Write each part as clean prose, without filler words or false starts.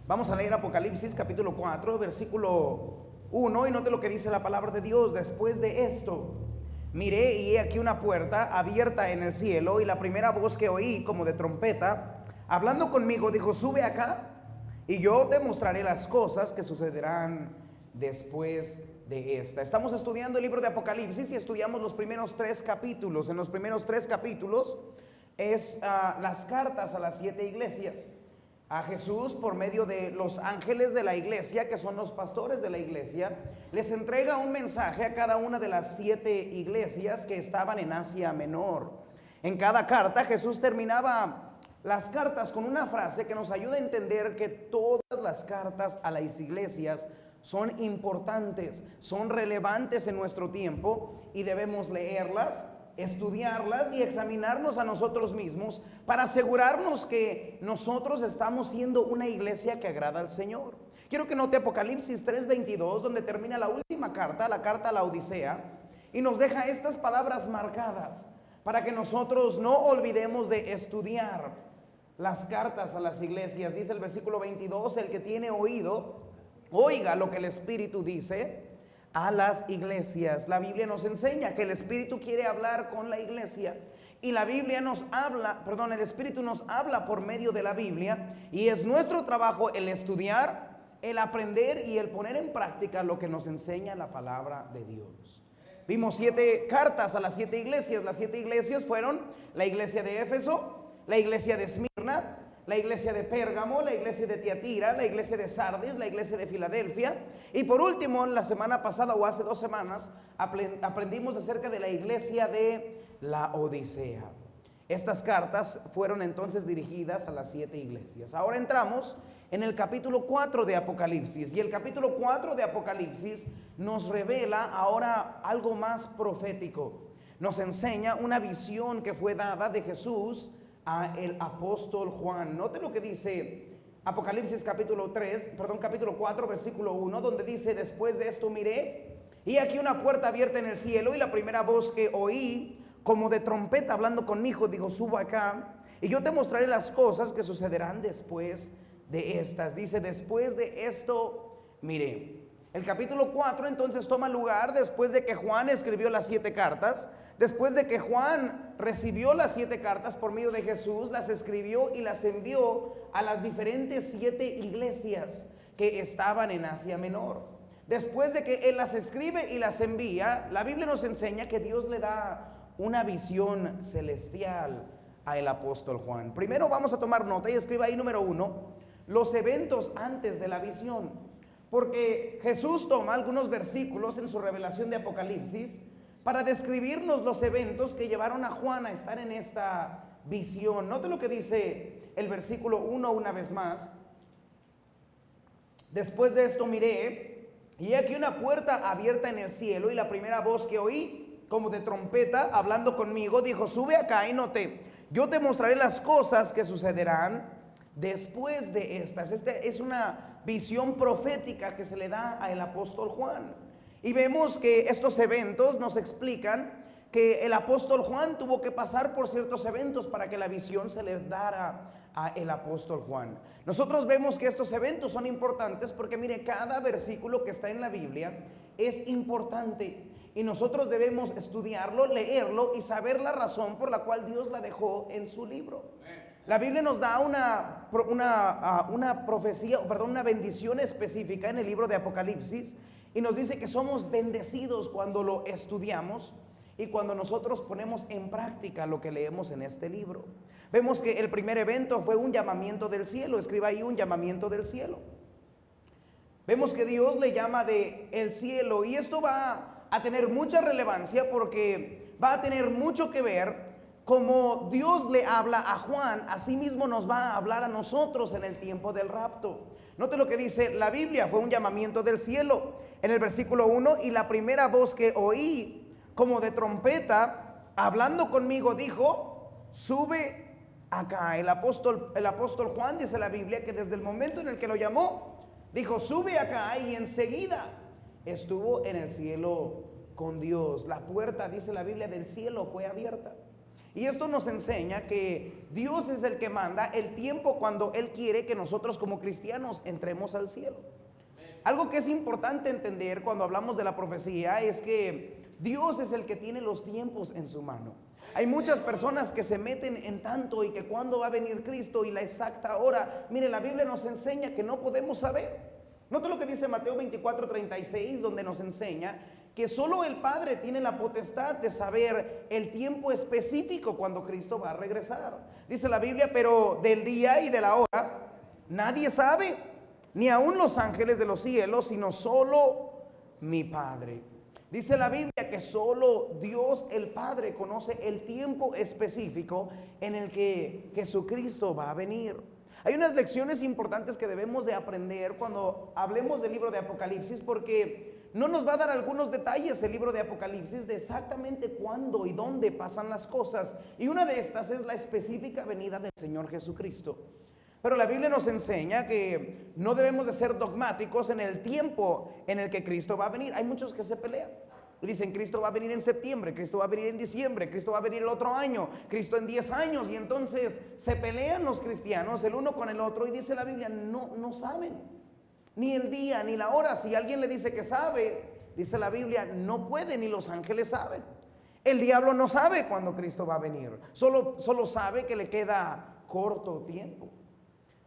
Vamos a leer Apocalipsis capítulo 4, versículo 1, y note lo que dice la palabra de Dios. Después de esto, miré y he aquí una puerta abierta en el cielo, y la primera voz que oí como de trompeta, hablando conmigo, dijo: sube acá, y yo te mostraré las cosas que sucederán después de esta. Estamos estudiando el libro de Apocalipsis y estudiamos los primeros 3 capítulos. En los primeros 3 capítulos es las cartas a las 7 iglesias. A Jesús, por medio de los ángeles de la iglesia, que son los pastores de la iglesia, les entrega un mensaje a cada una de las 7 iglesias que estaban en Asia Menor. En cada carta Jesús terminaba las cartas con una frase que nos ayuda a entender que todas las cartas a las iglesias son importantes, son relevantes en nuestro tiempo, y debemos leerlas, estudiarlas y examinarnos a nosotros mismos para asegurarnos que nosotros estamos siendo una iglesia que agrada al Señor. Quiero que note Apocalipsis 3:22, donde termina la última carta, la carta a la Odisea, y nos deja estas palabras marcadas para que nosotros no olvidemos de estudiar las cartas a las iglesias. Dice el versículo 22: el que tiene oído, oiga lo que el Espíritu dice a las iglesias. La Biblia nos enseña que el Espíritu quiere hablar con la iglesia, y la Biblia nos habla, el Espíritu nos habla por medio de la Biblia, y es nuestro trabajo el estudiar, el aprender y el poner en práctica lo que nos enseña la palabra de Dios. Vimos 7 cartas a las 7 iglesias. Las 7 iglesias fueron la iglesia de Éfeso, la iglesia de Esmirna, la iglesia de Pérgamo, la iglesia de Tiatira, la iglesia de Sardis, la iglesia de Filadelfia, y por último, la semana pasada o hace 2 semanas aprendimos acerca de la iglesia de la Odisea. Estas cartas fueron entonces dirigidas a las 7 iglesias. Ahora entramos en el capítulo 4 de Apocalipsis, y el capítulo 4 de Apocalipsis nos revela ahora algo más profético. Nos enseña una visión que fue dada de Jesús a el apóstol Juan. Note lo que dice Apocalipsis capítulo 4, versículo 1, donde dice: después de esto miré, y aquí una puerta abierta en el cielo, y la primera voz que oí como de trompeta hablando conmigo dijo: subo acá, y yo te mostraré las cosas que sucederán después de estas. Dice: después de esto miré. El capítulo 4 entonces toma lugar después de que Juan escribió las 7 cartas. Después de que Juan recibió las 7 cartas por medio de Jesús, las escribió y las envió a las diferentes 7 iglesias que estaban en Asia Menor. Después de que él las escribe y las envía, la Biblia nos enseña que Dios le da una visión celestial al apóstol Juan. Primero vamos a tomar nota y escriba ahí número 1, los eventos antes de la visión. Porque Jesús toma algunos versículos en su revelación de Apocalipsis para describirnos los eventos que llevaron a Juan a estar en esta visión. Note lo que dice el versículo 1 una vez más. Después de esto miré, y aquí una puerta abierta en el cielo, y la primera voz que oí, como de trompeta, hablando conmigo, dijo: sube acá, y note, yo te mostraré las cosas que sucederán después de estas. Esta es una visión profética que se le da al apóstol Juan. Y vemos que estos eventos nos explican que el apóstol Juan tuvo que pasar por ciertos eventos para que la visión se le dara a el apóstol Juan. Nosotros vemos que estos eventos son importantes porque mire, cada versículo que está en la Biblia es importante, y nosotros debemos estudiarlo, leerlo y saber la razón por la cual Dios la dejó en su libro. La Biblia nos da una profecía, una bendición específica en el libro de Apocalipsis, y nos dice que somos bendecidos cuando lo estudiamos y cuando nosotros ponemos en práctica lo que leemos en este libro. Vemos que el primer evento fue un llamamiento del cielo. Escriba ahí: un llamamiento del cielo. Vemos que Dios le llama de el cielo, y esto va a tener mucha relevancia porque va a tener mucho que ver. Como Dios le habla a Juan, así mismo nos va a hablar a nosotros en el tiempo del rapto. Note lo que dice la Biblia: fue un llamamiento del cielo. En el versículo 1, y la primera voz que oí como de trompeta hablando conmigo dijo: sube acá. El apóstol Juan, dice la Biblia, que desde el momento en el que lo llamó, dijo: sube acá, y enseguida estuvo en el cielo con Dios. La puerta, dice la Biblia, del cielo fue abierta. Y esto nos enseña que Dios es el que manda el tiempo cuando Él quiere que nosotros como cristianos entremos al cielo. Algo que es importante entender cuando hablamos de la profecía es que Dios es el que tiene los tiempos en su mano. Hay muchas personas que se meten en tanto y que cuándo va a venir Cristo y la exacta hora. Mire, la Biblia nos enseña que no podemos saber. Note lo que dice Mateo 24:36, donde nos enseña que solo el Padre tiene la potestad de saber el tiempo específico cuando Cristo va a regresar. Dice la Biblia, pero del día y de la hora nadie sabe, ni aun los ángeles de los cielos, sino solo mi Padre. Dice la Biblia que solo Dios el Padre conoce el tiempo específico en el que Jesucristo va a venir. Hay unas lecciones importantes que debemos de aprender cuando hablemos del libro de Apocalipsis, porque no nos va a dar algunos detalles el libro de Apocalipsis de exactamente cuándo y dónde pasan las cosas. Y una de estas es la específica venida del Señor Jesucristo. Pero la Biblia nos enseña que no debemos de ser dogmáticos en el tiempo en el que Cristo va a venir. Hay muchos que se pelean. Dicen, Cristo va a venir en septiembre, Cristo va a venir en diciembre, Cristo va a venir el otro año, Cristo en 10 años. Y entonces se pelean los cristianos el uno con el otro. Y dice la Biblia, no saben ni el día ni la hora. Si alguien le dice que sabe, dice la Biblia, no puede, ni los ángeles saben. El diablo no sabe cuándo Cristo va a venir. Solo sabe que le queda corto tiempo.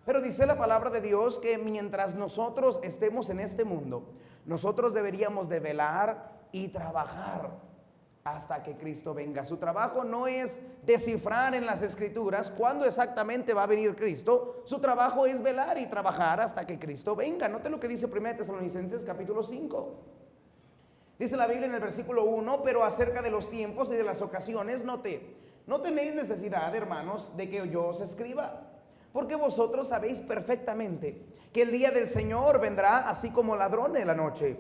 Pero dice la palabra de Dios que mientras nosotros estemos en este mundo, nosotros deberíamos de velar y trabajar hasta que Cristo venga. Su trabajo no es descifrar en las escrituras cuándo exactamente va a venir Cristo. Su trabajo es velar y trabajar hasta que Cristo venga. Note lo que dice 1 Tesalonicenses capítulo 5. Dice la Biblia en el versículo 1, pero acerca de los tiempos y de las ocasiones, note, no tenéis necesidad, hermanos, de que yo os escriba, porque vosotros sabéis perfectamente que el día del Señor vendrá así como ladrón en la noche.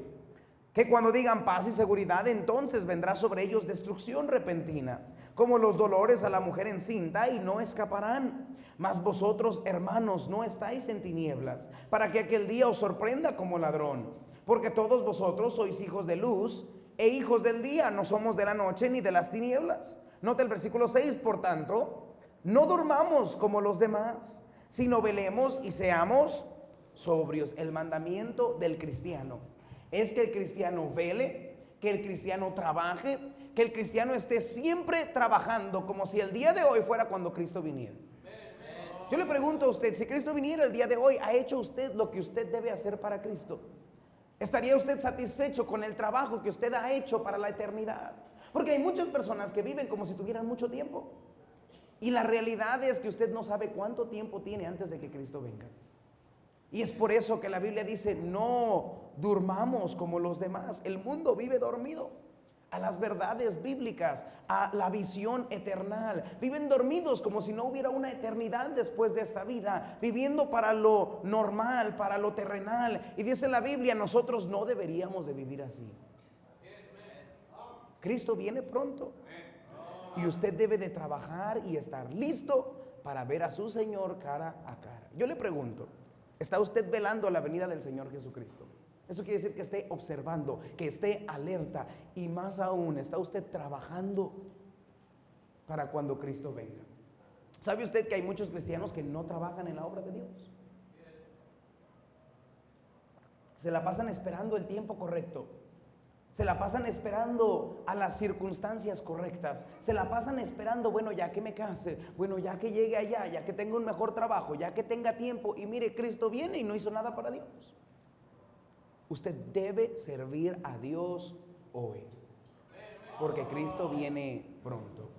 Que cuando digan paz y seguridad, entonces vendrá sobre ellos destrucción repentina, como los dolores a la mujer encinta, y no escaparán. Mas vosotros, hermanos, no estáis en tinieblas, para que aquel día os sorprenda como ladrón. Porque todos vosotros sois hijos de luz e hijos del día, no somos de la noche ni de las tinieblas. Nota el versículo 6, por tanto, no durmamos como los demás, sino velemos y seamos sobrios. El mandamiento del cristiano es que el cristiano vele, que el cristiano trabaje, que el cristiano esté siempre trabajando como si el día de hoy fuera cuando Cristo viniera. Yo le pregunto a usted, si Cristo viniera el día de hoy, ¿ha hecho usted lo que usted debe hacer para Cristo? ¿Estaría usted satisfecho con el trabajo que usted ha hecho para la eternidad? Porque hay muchas personas que viven como si tuvieran mucho tiempo. Y la realidad es que usted no sabe cuánto tiempo tiene antes de que Cristo venga. Y es por eso que la Biblia dice, no durmamos como los demás. El mundo vive dormido a las verdades bíblicas, a la visión eternal. Viven dormidos como si no hubiera una eternidad después de esta vida, viviendo para lo normal, para lo terrenal. Y dice la Biblia, nosotros no deberíamos de vivir así. Cristo viene pronto y usted debe de trabajar y estar listo para ver a su Señor cara a cara. Yo le pregunto, ¿está usted velando la venida del Señor Jesucristo? Eso quiere decir que esté observando, que esté alerta, y más aún, ¿está usted trabajando para cuando Cristo venga? ¿Sabe usted que hay muchos cristianos que no trabajan en la obra de Dios? Se la pasan esperando el tiempo correcto. Se la pasan esperando a las circunstancias correctas. Se la pasan esperando, bueno, ya que me case, bueno, ya que llegue allá, ya que tenga un mejor trabajo, ya que tenga tiempo. Y mire, Cristo viene y no hizo nada para Dios. Usted debe servir a Dios hoy, porque Cristo viene pronto.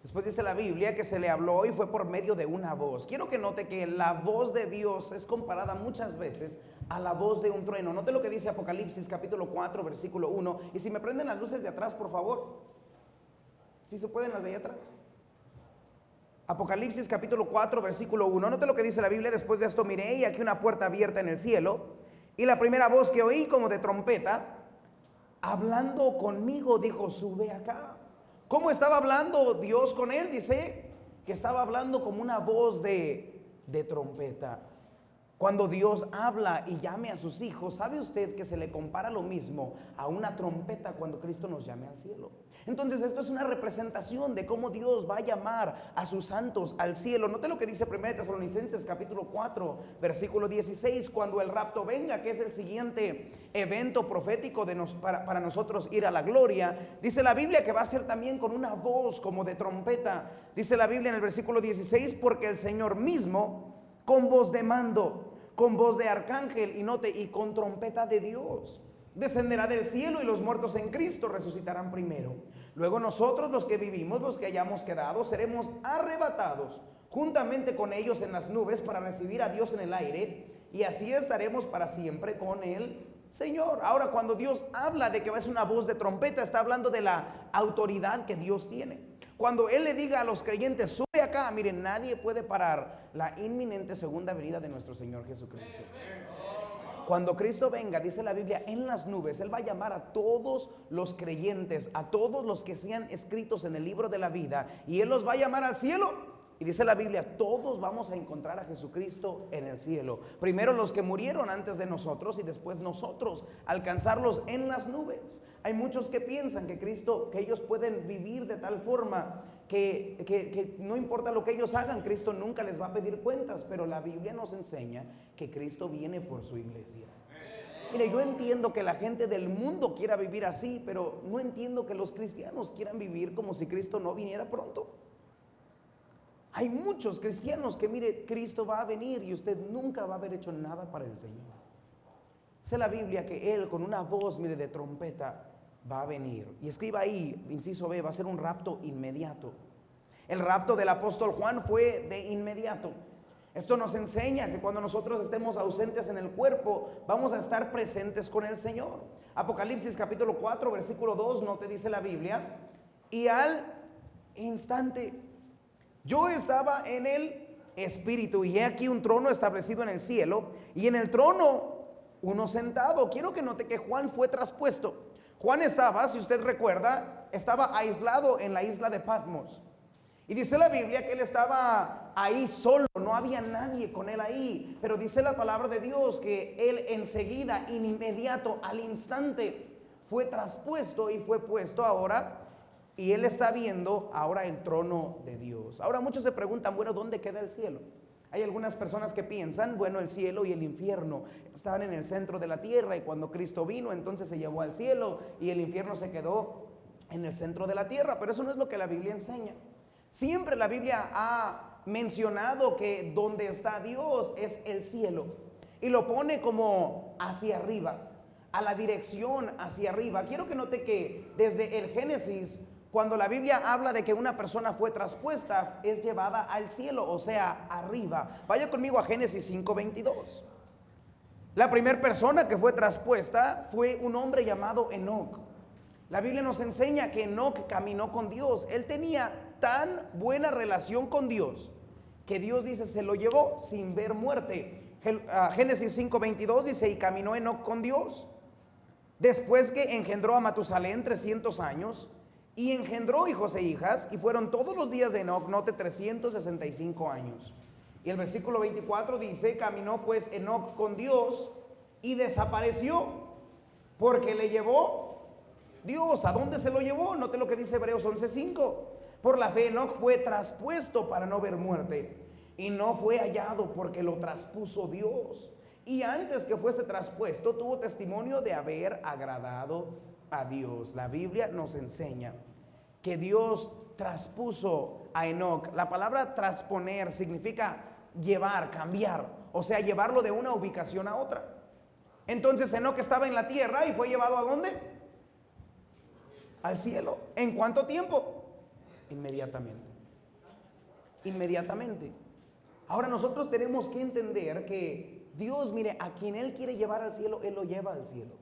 Después dice la Biblia que se le habló y fue por medio de una voz. Quiero que note que la voz de Dios es comparada muchas veces a la voz de un trueno. Note lo que dice Apocalipsis capítulo 4 versículo 1. Y si me prenden las luces de atrás, por favor. ¿Sí se pueden las de allá atrás? Apocalipsis capítulo 4 versículo 1. Note lo que dice la Biblia. Después de esto miré y aquí una puerta abierta en el cielo. Y la primera voz que oí como de trompeta, hablando conmigo, dijo, sube acá. ¿Cómo estaba hablando Dios con él? Dice que estaba hablando como una voz de trompeta. Cuando Dios habla y llame a sus hijos, ¿sabe usted que se le compara lo mismo a una trompeta cuando Cristo nos llame al cielo? Entonces esto es una representación de cómo Dios va a llamar a sus santos al cielo. Note lo que dice 1 Tesalonicenses capítulo 4 versículo 16, cuando el rapto venga, que es el siguiente evento profético para nosotros ir a la gloria. Dice la Biblia que va a ser también con una voz como de trompeta. Dice la Biblia en el versículo 16, porque el Señor mismo con voz de mando, con voz de arcángel, y con trompeta de Dios, descenderá del cielo, y los muertos en Cristo resucitarán primero. Luego nosotros, los que vivimos, los que hayamos quedado, seremos arrebatados juntamente con ellos en las nubes para recibir a Dios en el aire, y así estaremos para siempre con el Señor. Ahora, cuando Dios habla de que va a ser una voz de trompeta, está hablando de la autoridad que Dios tiene. Cuando Él le diga a los creyentes, sube acá, miren, nadie puede parar la inminente segunda venida de nuestro Señor Jesucristo. Cuando Cristo venga, dice la Biblia, en las nubes, Él va a llamar a todos los creyentes, a todos los que sean escritos en el libro de la vida, y Él los va a llamar al cielo. Y dice la Biblia, todos vamos a encontrar a Jesucristo en el cielo. Primero los que murieron antes de nosotros, y después nosotros alcanzarlos en las nubes. Hay muchos que piensan que ellos pueden vivir de tal forma que no importa lo que ellos hagan, Cristo nunca les va a pedir cuentas. Pero la Biblia nos enseña que Cristo viene por su iglesia. Mire, yo entiendo que la gente del mundo quiera vivir así, pero no entiendo que los cristianos quieran vivir como si Cristo no viniera pronto. Hay muchos cristianos que, mire, Cristo va a venir y usted nunca va a haber hecho nada para el Señor. Dice la Biblia que Él con una voz, mire, de trompeta va a venir. Y escriba ahí, inciso B, va a ser un rapto inmediato. El rapto del apóstol Juan fue de inmediato. Esto nos enseña que cuando nosotros estemos ausentes en el cuerpo, vamos a estar presentes con el Señor. Apocalipsis capítulo 4, versículo 2, no te dice la Biblia, y al instante yo estaba en el Espíritu, y he aquí un trono establecido en el cielo, y en el trono uno sentado. Quiero que note que Juan fue traspuesto. Juan estaba, si usted recuerda, estaba aislado en la isla de Patmos. Y dice la Biblia que él estaba ahí solo, no había nadie con él ahí. Pero dice la palabra de Dios que él enseguida, inmediato, al instante, fue traspuesto y fue puesto ahora. Y él está viendo ahora el trono de Dios. Ahora muchos se preguntan, bueno, ¿dónde queda el cielo? Hay algunas personas que piensan, bueno, el cielo y el infierno estaban en el centro de la tierra, y cuando Cristo vino, entonces se llevó al cielo y el infierno se quedó en el centro de la tierra. Pero eso no es lo que la Biblia enseña. Siempre la Biblia ha mencionado que donde está Dios es el cielo, y lo pone como hacia arriba, a la dirección hacia arriba. Quiero que note que desde el Génesis, cuando la Biblia habla de que una persona fue traspuesta, es llevada al cielo, o sea, arriba. Vaya conmigo a Génesis 5:22. La primera persona que fue traspuesta fue un hombre llamado Enoc. La Biblia nos enseña que Enoc caminó con Dios. Él tenía tan buena relación con Dios que Dios dice, se lo llevó sin ver muerte. Génesis 5:22 dice, y caminó Enoc con Dios, después que engendró a Matusalén 300 años, y engendró hijos e hijas, y fueron todos los días de Enoc, note, 365 años. Y el versículo 24 dice, caminó pues Enoc con Dios y desapareció, porque le llevó Dios. ¿A dónde se lo llevó? Note lo que dice Hebreos 11:5. Por la fe Enoc fue traspuesto para no ver muerte, y no fue hallado porque lo traspuso Dios. Y antes que fuese traspuesto, tuvo testimonio de haber agradado a Dios. La Biblia nos enseña que Dios traspuso a Enoc. La palabra trasponer significa llevar, cambiar, o sea, llevarlo de una ubicación a otra. Entonces Enoc estaba en la tierra y fue llevado ¿a dónde? Al cielo. ¿En cuánto tiempo? Inmediatamente. Inmediatamente. Ahora nosotros tenemos que entender que Dios, mire, a quien Él quiere llevar al cielo, Él lo lleva al cielo.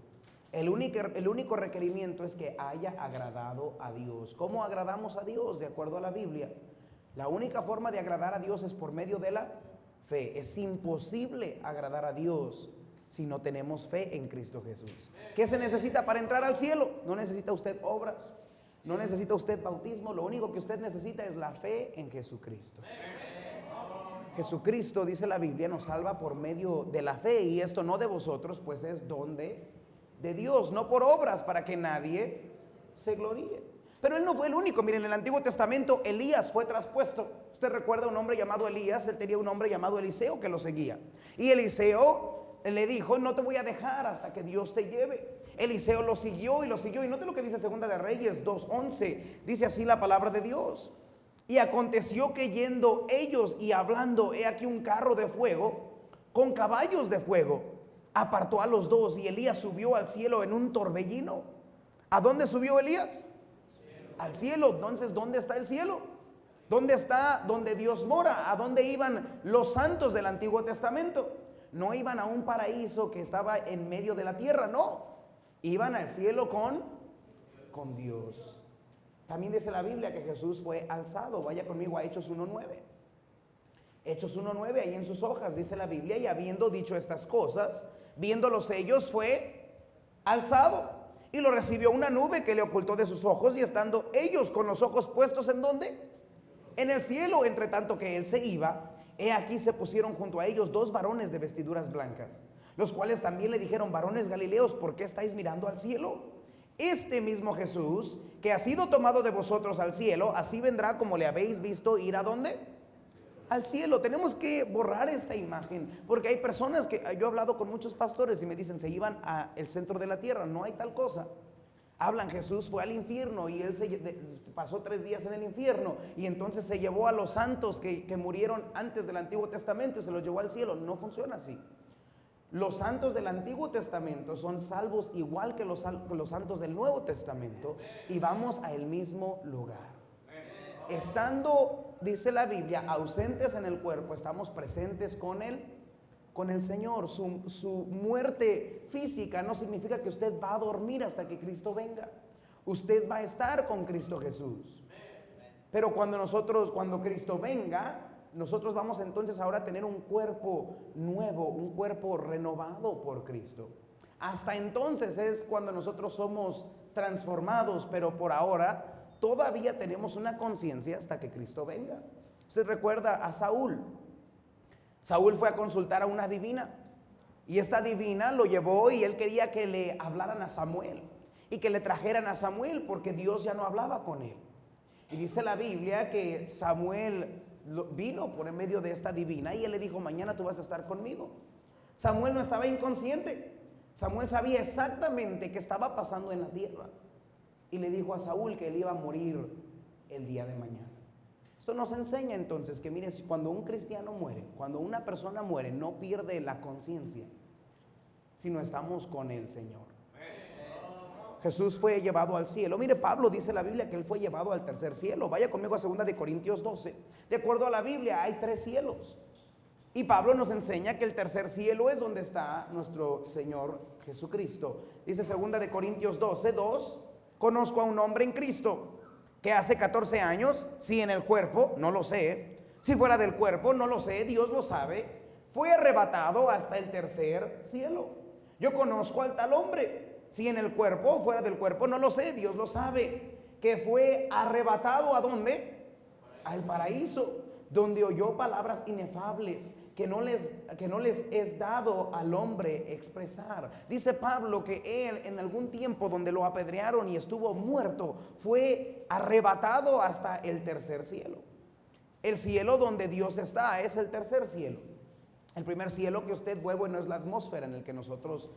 El único requerimiento es que haya agradado a Dios. ¿Cómo agradamos a Dios? De acuerdo a la Biblia, la única forma de agradar a Dios es por medio de la fe. Es imposible agradar a Dios si no tenemos fe en Cristo Jesús. ¿Qué se necesita para entrar al cielo? No necesita usted obras, no necesita usted bautismo. Lo único que usted necesita es la fe en Jesucristo. Jesucristo, dice la Biblia, nos salva por medio de la fe, y esto no de vosotros, pues es don de Dios, no por obras, para que nadie se gloríe. Pero él no fue el único. Miren, en el Antiguo Testamento Elías fue traspuesto. Usted recuerda un hombre llamado Elías. Él tenía un hombre llamado Eliseo que lo seguía, y Eliseo le dijo: no te voy a dejar hasta que Dios te lleve. Eliseo lo siguió y lo siguió, y note lo que dice Segunda de Reyes 2:11. Dice así la palabra de Dios: y aconteció que yendo ellos y hablando, he aquí un carro de fuego con caballos de fuego apartó a los dos, y Elías subió al cielo en un torbellino. ¿A dónde subió Elías? Al cielo. Entonces, ¿dónde está el cielo? ¿Dónde está donde Dios mora? ¿A dónde iban los santos del Antiguo Testamento? No iban a un paraíso que estaba en medio de la tierra, no. Iban al cielo con Dios. También dice la Biblia que Jesús fue alzado. Vaya conmigo a Hechos 1:9. Hechos 1:9, ahí en sus hojas dice la Biblia: y habiendo dicho estas cosas, viéndolos ellos, fue alzado, y lo recibió una nube que le ocultó de sus ojos, y estando ellos con los ojos puestos ¿en dónde? En el cielo. Entre tanto que él se iba, he aquí se pusieron junto a ellos dos varones de vestiduras blancas, los cuales también le dijeron: varones galileos, ¿por qué estáis mirando al cielo? Este mismo Jesús, que ha sido tomado de vosotros al cielo, así vendrá como le habéis visto ir ¿a dónde? Al cielo. Tenemos que borrar esta imagen, porque hay personas que, yo he hablado con muchos pastores y me dicen: se iban al centro de la tierra. No hay tal cosa. Hablan: Jesús fue al infierno y él se pasó 3 días en el infierno, y entonces se llevó a los santos que murieron antes del Antiguo Testamento y se los llevó al cielo. No funciona así. Los santos del Antiguo Testamento son salvos igual que los santos del Nuevo Testamento, y vamos al mismo lugar. Estando, dice la Biblia, ausentes en el cuerpo, estamos presentes con el Señor. Su muerte física no significa que usted va a dormir hasta que Cristo venga. Usted va a estar con Cristo Jesús. Pero cuando Cristo venga, nosotros vamos entonces ahora a tener un cuerpo nuevo, un cuerpo renovado por Cristo. Hasta entonces es cuando nosotros somos transformados, pero por ahora todavía tenemos una conciencia hasta que Cristo venga. Usted recuerda a Saúl. Saúl fue a consultar a una divina, y esta divina lo llevó, y él quería que le hablaran a Samuel y que le trajeran a Samuel, porque Dios ya no hablaba con él. Y dice la Biblia que Samuel vino por en medio de esta divina, y él le dijo: mañana tú vas a estar conmigo. Samuel no estaba inconsciente. Samuel sabía exactamente qué estaba pasando en la tierra, y le dijo a Saúl que él iba a morir el día de mañana. Esto nos enseña entonces que, miren, cuando un cristiano muere, cuando una persona muere, no pierde la conciencia, sino estamos con el Señor. Jesús fue llevado al cielo. Mire, Pablo dice la Biblia que él fue llevado al tercer cielo. Vaya conmigo a 2 de Corintios 12. De acuerdo a la Biblia hay 3 cielos, y Pablo nos enseña que el tercer cielo es donde está nuestro Señor Jesucristo. Dice 2 de Corintios 12:2: conozco a un hombre en Cristo que hace 14 años, si en el cuerpo, no lo sé, si fuera del cuerpo, no lo sé, Dios lo sabe, fue arrebatado hasta el tercer cielo. Yo conozco al tal hombre, si en el cuerpo o fuera del cuerpo, no lo sé, Dios lo sabe, que fue arrebatado ¿a dónde? Al paraíso, donde oyó palabras inefables que no les es dado al hombre expresar. Dice Pablo que él, en algún tiempo donde lo apedrearon y estuvo muerto, fue arrebatado hasta el tercer cielo. El cielo donde Dios está es el tercer cielo. El primer cielo que usted ve, bueno, es la atmósfera en el que nosotros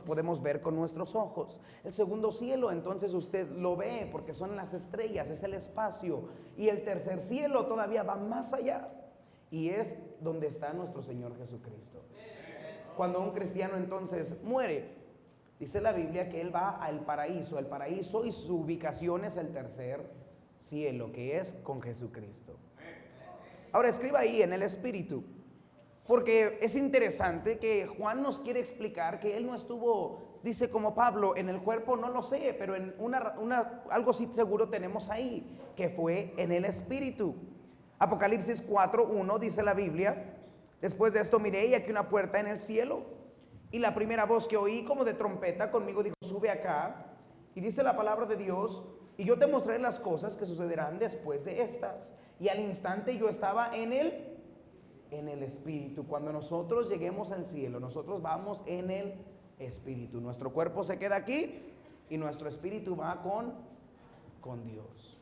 podemos ver con nuestros ojos. El segundo cielo, entonces usted lo ve porque son las estrellas, es el espacio. Y el tercer cielo todavía va más allá, y es donde está nuestro Señor Jesucristo. Cuando un cristiano entonces muere, dice la Biblia que él va al paraíso. El paraíso y su ubicación es el tercer cielo, que es con Jesucristo. Ahora escriba ahí en el Espíritu, porque es interesante que Juan nos quiere explicar que él no estuvo, dice como Pablo, en el cuerpo no lo sé, pero en algo sí seguro tenemos ahí, que fue en el Espíritu. Apocalipsis 4:1 dice la Biblia: después de esto miré, y aquí una puerta en el cielo, y la primera voz que oí como de trompeta conmigo dijo: sube acá. Y dice la palabra de Dios: y yo te mostraré las cosas que sucederán después de estas. Y al instante yo estaba en el en el Espíritu. Cuando nosotros lleguemos al cielo, nosotros vamos en el Espíritu. Nuestro cuerpo se queda aquí y nuestro espíritu va con Dios.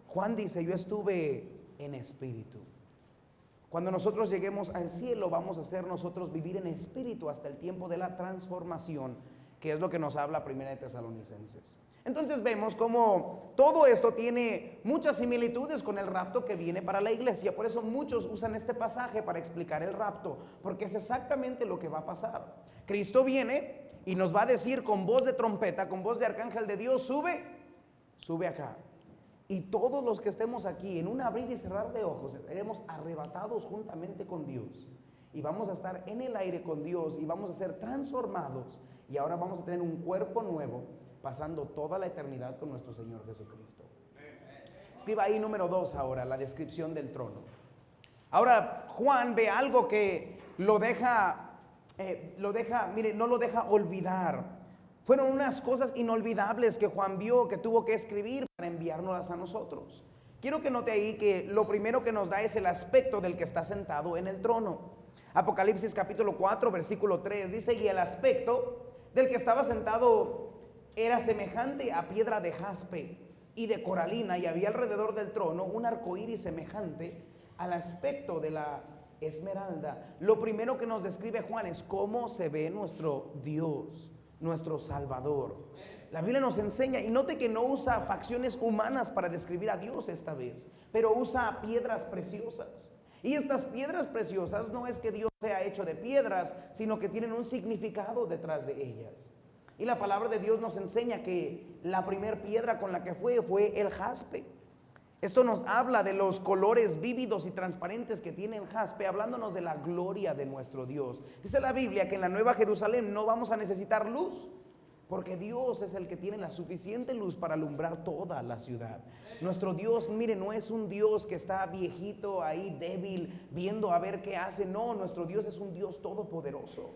Juan dice, yo estuve en espíritu. Cuando nosotros lleguemos al cielo, vamos a hacer nosotros vivir en espíritu hasta el tiempo de la transformación, que es lo que nos habla Primera de Tesalonicenses. Entonces vemos cómo todo esto tiene muchas similitudes con el rapto que viene para la iglesia. Por eso muchos usan este pasaje para explicar el rapto, porque es exactamente lo que va a pasar. Cristo viene y nos va a decir con voz de trompeta, con voz de arcángel de Dios, sube acá. Y todos los que estemos aquí, en un abrir y cerrar de ojos, seremos arrebatados juntamente con Dios. Y vamos a estar en el aire con Dios y vamos a ser transformados. Y ahora vamos a tener un cuerpo nuevo, pasando toda la eternidad con nuestro Señor Jesucristo. Escriba ahí número 2 ahora, la descripción del trono. Ahora Juan ve algo que lo deja, mire, no lo deja olvidar. Fueron unas cosas inolvidables que Juan vio, que tuvo que escribir para enviárnoslas a nosotros. Quiero que note ahí que lo primero que nos da es el aspecto del que está sentado en el trono. Apocalipsis capítulo 4, versículo 3 dice, y el aspecto del que estaba sentado era semejante a piedra de jaspe y de coralina, y había alrededor del trono un arco iris semejante al aspecto de la esmeralda. Lo primero que nos describe Juan es cómo se ve nuestro Dios, nuestro Salvador. La Biblia nos enseña, y note que no usa facciones humanas para describir a Dios esta vez, pero usa piedras preciosas. Y estas piedras preciosas no es que Dios sea hecho de piedras, sino que tienen un significado detrás de ellas. Y la palabra de Dios nos enseña que la primera piedra con la que fue el jaspe. Esto nos habla de los colores vívidos y transparentes que tiene el jaspe, hablándonos de la gloria de nuestro Dios. Dice la Biblia que en la Nueva Jerusalén no vamos a necesitar luz, porque Dios es el que tiene la suficiente luz para alumbrar toda la ciudad. Nuestro Dios, mire, no es un Dios que está viejito ahí, débil, viendo a ver qué hace. No, nuestro Dios es un Dios todopoderoso.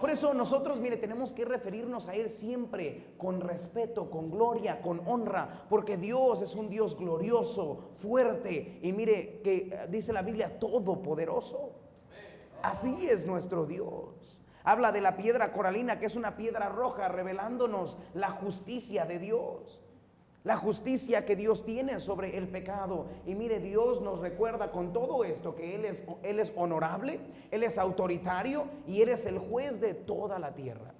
Por eso nosotros, mire, tenemos que referirnos a Él siempre con respeto, con gloria, con honra, porque Dios es un Dios glorioso, fuerte, y mire que dice la Biblia, todopoderoso. Así es nuestro Dios. Habla de la piedra coralina, que es una piedra roja, revelándonos la justicia de Dios. La justicia que Dios tiene sobre el pecado. Y mire, Dios nos recuerda con todo esto que Él es honorable, Él es autoritario y Él es el juez de toda la tierra.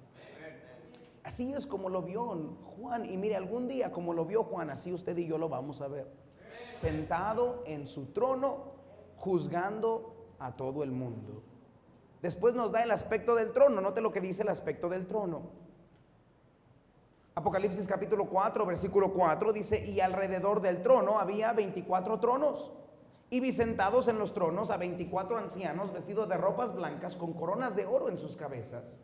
Así es como lo vio Juan. Y mire, algún día como lo vio Juan, así usted y yo lo vamos a ver. Sentado en su trono, juzgando a todo el mundo. Después nos da el aspecto del trono. Note lo que dice el aspecto del trono. Apocalipsis capítulo 4, versículo 4 dice, y alrededor del trono había 24 tronos, y vi sentados en los tronos a 24 ancianos vestidos de ropas blancas con coronas de oro en sus cabezas.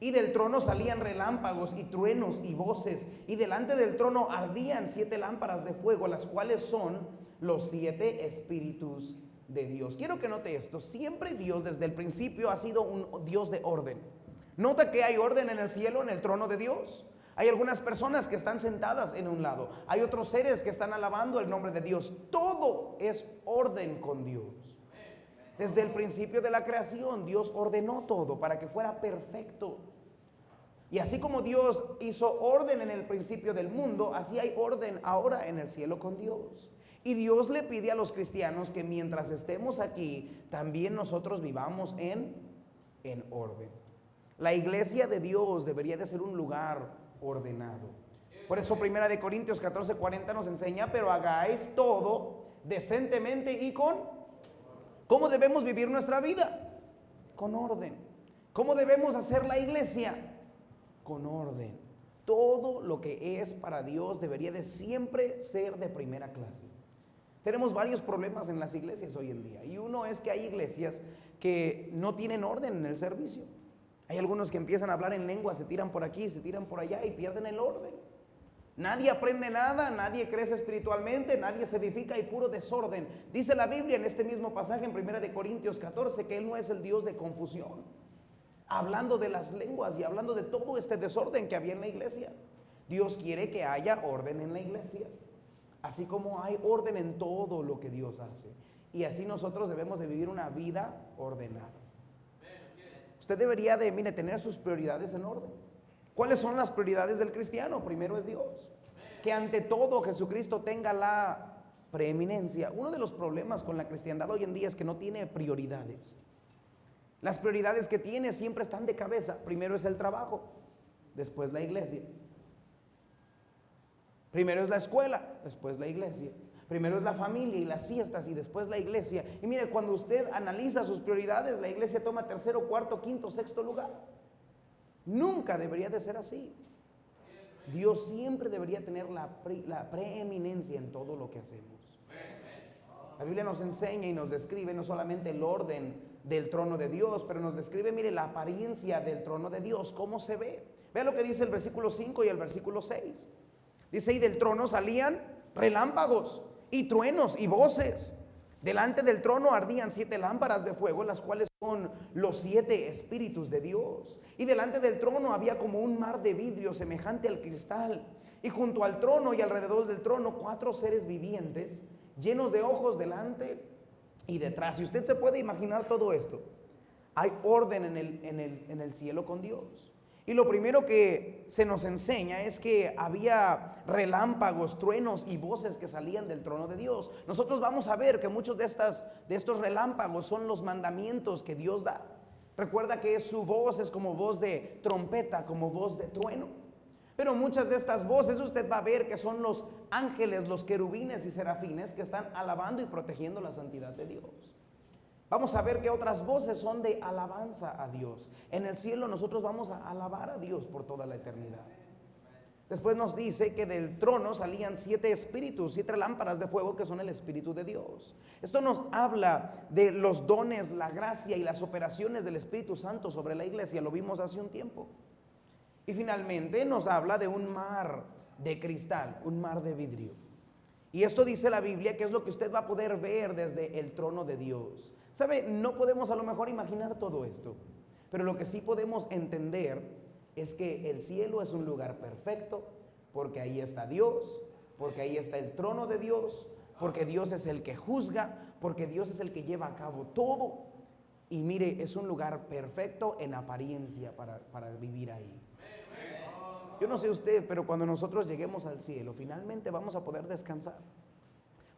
Y del trono salían relámpagos y truenos y voces, y delante del trono ardían 7 lámparas de fuego, las cuales son los 7 espíritus de Dios. Quiero que note esto, siempre Dios desde el principio ha sido un Dios de orden. Nota que hay orden en el cielo, en el trono de Dios. Hay algunas personas que están sentadas en un lado. Hay otros seres que están alabando el nombre de Dios. Todo es orden con Dios. Desde el principio de la creación, Dios ordenó todo para que fuera perfecto. Y así como Dios hizo orden en el principio del mundo, así hay orden ahora en el cielo con Dios. Y Dios le pide a los cristianos que mientras estemos aquí, también nosotros vivamos en orden. La iglesia de Dios debería de ser un lugar ordenado. Por eso Primera de Corintios 14:40 nos enseña, pero hagáis todo decentemente y ¿cómo debemos vivir nuestra vida? Con orden. ¿Cómo debemos hacer la iglesia? Con orden. Todo lo que es para Dios debería de siempre ser de primera clase. Tenemos varios problemas en las iglesias hoy en día, y uno es que hay iglesias que no tienen orden en el servicio. Hay algunos que empiezan a hablar en lengua, se tiran por aquí, se tiran por allá y pierden el orden. Nadie aprende nada, nadie crece espiritualmente, nadie se edifica y puro desorden. Dice la Biblia en este mismo pasaje en 1 de Corintios 14 que Él no es el Dios de confusión. Hablando de las lenguas y hablando de todo este desorden que había en la iglesia. Dios quiere que haya orden en la iglesia. Así como hay orden en todo lo que Dios hace. Y así nosotros debemos de vivir una vida ordenada. Usted debería de, mire, tener sus prioridades en orden. ¿Cuáles son las prioridades del cristiano? Primero es Dios. Que ante todo Jesucristo tenga la preeminencia. Uno de los problemas con la cristiandad hoy en día es que no tiene prioridades. Las prioridades que tiene siempre están de cabeza. Primero es el trabajo, después la iglesia. Primero es la escuela, después la iglesia. Primero es la familia y las fiestas y después la iglesia. Y mire, cuando usted analiza sus prioridades, la iglesia toma tercero, cuarto, quinto, sexto lugar. Nunca debería de ser así. Dios siempre debería tener la preeminencia en todo lo que hacemos. La Biblia nos enseña y nos describe no solamente el orden del trono de Dios, pero nos describe, mire, la apariencia del trono de Dios, cómo se ve. Vea lo que dice el versículo 5 y el versículo 6. Dice, y del trono salían relámpagos y truenos y voces. Delante del trono ardían 7 lámparas de fuego, las cuales son los 7 espíritus de Dios. Y delante del trono había como un mar de vidrio semejante al cristal. Y junto al trono y alrededor del trono 4 seres vivientes, llenos de ojos delante y detrás. Y usted se puede imaginar todo esto. Hay orden en el cielo con Dios. Y lo primero que se nos enseña es que había relámpagos, truenos y voces que salían del trono de Dios. Nosotros vamos a ver que muchos de estos relámpagos son los mandamientos que Dios da. Recuerda que su voz es como voz de trompeta, como voz de trueno. Pero muchas de estas voces usted va a ver que son los ángeles, los querubines y serafines que están alabando y protegiendo la santidad de Dios. Vamos a ver que otras voces son de alabanza a Dios. En el cielo nosotros vamos a alabar a Dios por toda la eternidad. Después nos dice que del trono salían 7 espíritus, 7 lámparas de fuego que son el Espíritu de Dios. Esto nos habla de los dones, la gracia y las operaciones del Espíritu Santo sobre la iglesia. Lo vimos hace un tiempo. Y finalmente nos habla de un mar de cristal, un mar de vidrio. Y esto dice la Biblia que es lo que usted va a poder ver desde el trono de Dios. ¿Sabe? No podemos a lo mejor imaginar todo esto, pero lo que sí podemos entender es que el cielo es un lugar perfecto, porque ahí está Dios, porque ahí está el trono de Dios, porque Dios es el que juzga, porque Dios es el que lleva a cabo todo. Y mire, es un lugar perfecto en apariencia para vivir ahí. Yo no sé usted, pero cuando nosotros lleguemos al cielo, finalmente vamos a poder descansar.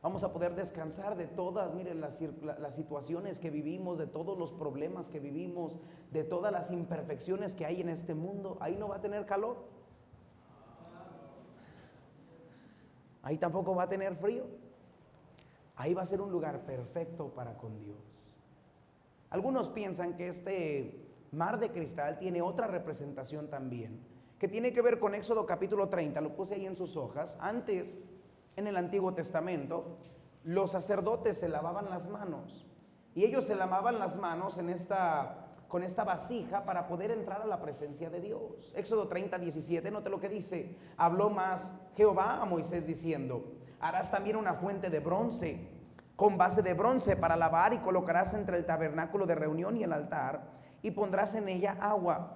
Vamos a poder descansar de todas, miren, las situaciones que vivimos, de todos los problemas que vivimos, de todas las imperfecciones que hay en este mundo. Ahí no va a tener calor. Ahí tampoco va a tener frío. Ahí va a ser un lugar perfecto para con Dios. Algunos piensan que este mar de cristal tiene otra representación también, que tiene que ver con Éxodo capítulo 30, lo puse ahí en sus hojas. Antes, en el Antiguo Testamento, los sacerdotes se lavaban las manos y ellos se lavaban las manos con esta vasija para poder entrar a la presencia de Dios. Éxodo 30, 17, note lo que dice. Habló más Jehová a Moisés diciendo, harás también una fuente de bronce con base de bronce para lavar y colocarás entre el tabernáculo de reunión y el altar y pondrás en ella agua